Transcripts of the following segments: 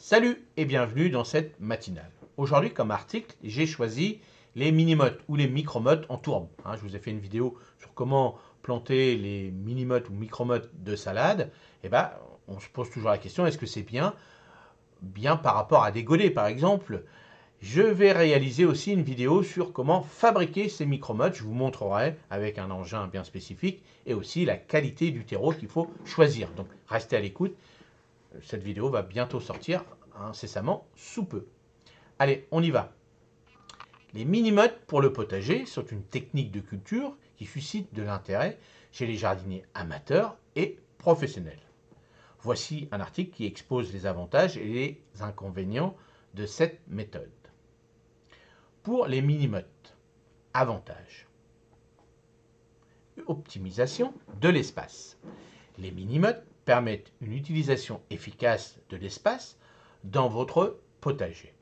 Salut et bienvenue dans cette matinale. Aujourd'hui, comme article, j'ai choisi les mini-mottes ou les micro-mottes en tourbe. Je vous ai fait une vidéo sur comment planter les mini-mottes ou micro-mottes de salade. Et on se pose toujours la question, est-ce que c'est bien par rapport à des godets par exemple? Je vais réaliser aussi une vidéo sur comment fabriquer ces micro-mottes. Je vous montrerai avec un engin bien spécifique et aussi la qualité du terreau qu'il faut choisir. Donc restez à l'écoute. Cette vidéo va bientôt sortir incessamment sous peu. Allez, on y va. Les mini-mottes pour le potager sont une technique de culture qui suscite de l'intérêt chez les jardiniers amateurs et professionnels. Voici un article qui expose les avantages et les inconvénients de cette méthode. Pour les mini-mottes, avantages. Optimisation de l'espace. Les mini-mottes permettent une utilisation efficace de l'espace dans votre potager.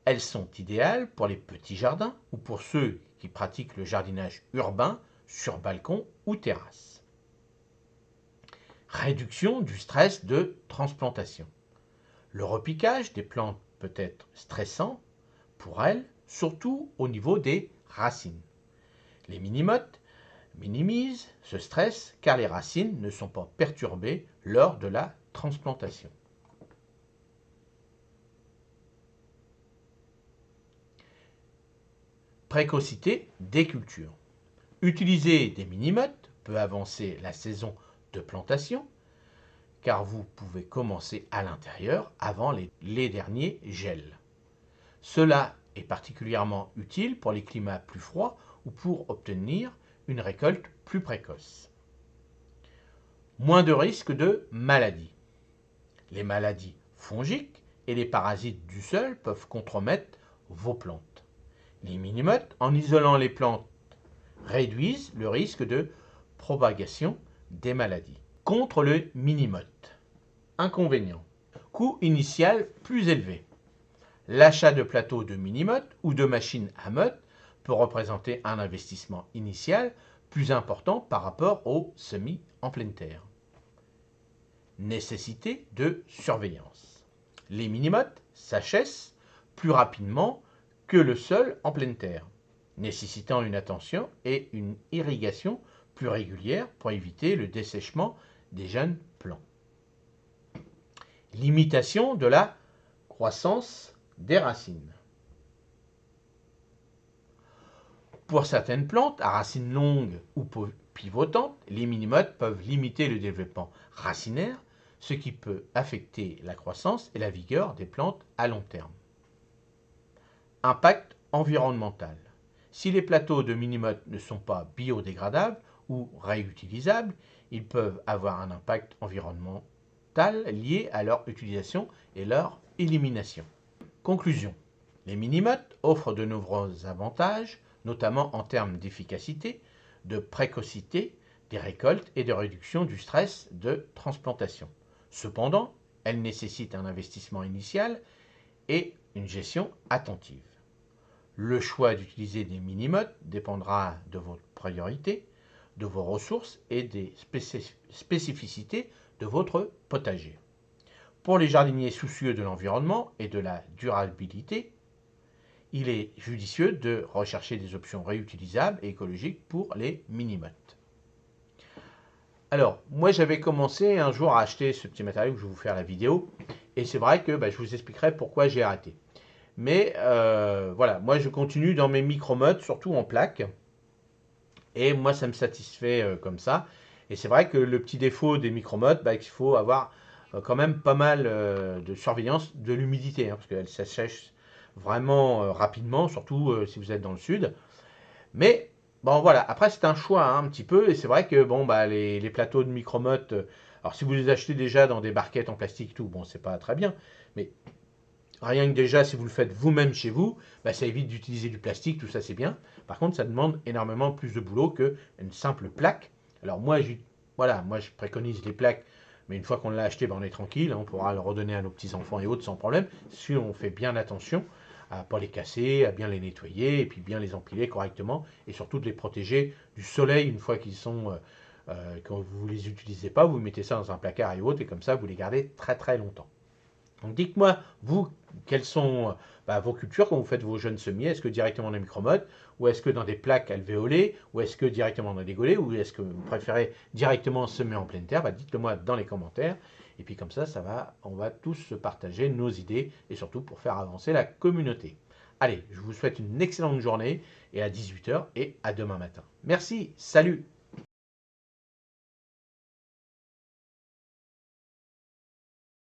Elles sont idéales pour les petits jardins ou pour ceux qui pratiquent le jardinage urbain sur balcon ou terrasse. Réduction du stress de transplantation. Le repiquage des plantes peut être stressant pour elles, surtout au niveau des racines. Les mini-mottes minimisent ce stress car les racines ne sont pas perturbées lors de la transplantation. Précocité des cultures. Utiliser des mini-mottes peut avancer la saison de plantation car vous pouvez commencer à l'intérieur avant les derniers gels. Cela est particulièrement utile pour les climats plus froids ou pour obtenir une récolte plus précoce. Moins de risques de maladies. Les maladies fongiques et les parasites du sol peuvent compromettre vos plantes. Les mini-mottes, en isolant les plantes, réduisent le risque de propagation des maladies. Contre le mini-motte. Inconvénients. Coût initial plus élevé. L'achat de plateaux de mini-mottes ou de machines à mottes peut représenter un investissement initial plus important par rapport aux semis en pleine terre. Nécessité de surveillance. Les mini-mottes s'achèvent plus rapidement que le sol en pleine terre, nécessitant une attention et une irrigation plus régulière pour éviter le dessèchement des jeunes plants. Limitation de la croissance des racines. Pour certaines plantes à racines longues ou pivotantes, les mini-mottes peuvent limiter le développement racinaire, ce qui peut affecter la croissance et la vigueur des plantes à long terme. Impact environnemental. Si les plateaux de mini-mottes ne sont pas biodégradables ou réutilisables, ils peuvent avoir un impact environnemental lié à leur utilisation et leur élimination. Conclusion. Les mini-mottes offrent de nombreux avantages, notamment en termes d'efficacité, de précocité des récoltes et de réduction du stress de transplantation. Cependant, elles nécessitent un investissement initial et une gestion attentive. Le choix d'utiliser des mini-mottes dépendra de votre priorité, de vos ressources et des spécificités de votre potager. Pour les jardiniers soucieux de l'environnement et de la durabilité, il est judicieux de rechercher des options réutilisables et écologiques pour les mini-mottes. Alors, moi j'avais commencé un jour à acheter ce petit matériel que je vais vous faire la vidéo, et c'est vrai que je vous expliquerai pourquoi j'ai arrêté. Mais voilà, moi je continue dans mes micro-mottes, surtout en plaque, et moi ça me satisfait comme ça. Et c'est vrai que le petit défaut des micro-mottes, qu'il faut avoir quand même pas mal de surveillance de l'humidité, parce qu'elle s'assèche vraiment rapidement, surtout si vous êtes dans le sud. Mais bon voilà, après c'est un choix un petit peu, et c'est vrai que les plateaux de micro-mottes, alors si vous les achetez déjà dans des barquettes en plastique et tout, bon c'est pas très bien, mais rien que déjà si vous le faites vous-même chez vous, ça évite d'utiliser du plastique, tout ça c'est bien. Par contre ça demande énormément plus de boulot qu'une simple plaque. Alors moi je préconise les plaques, mais une fois qu'on l'a acheté, on est tranquille, on pourra le redonner à nos petits-enfants et autres sans problème, si on fait bien attention à ne pas les casser, à bien les nettoyer, et puis bien les empiler correctement, et surtout de les protéger du soleil une fois qu'ils sont, quand vous ne les utilisez pas, vous mettez ça dans un placard et autres, et comme ça vous les gardez très très longtemps. Donc dites-moi, vous, quelles sont vos cultures quand vous faites vos jeunes semis? Est-ce que directement dans les micromodes, ou est-ce que dans des plaques alvéolées, ou est-ce que directement dans des golets, ou est-ce que vous préférez directement semer en pleine terre? Dites-le moi dans les commentaires. Et puis comme ça, on va tous se partager nos idées, et surtout pour faire avancer la communauté. Allez, je vous souhaite une excellente journée, et à 18 h, et à demain matin. Merci, salut!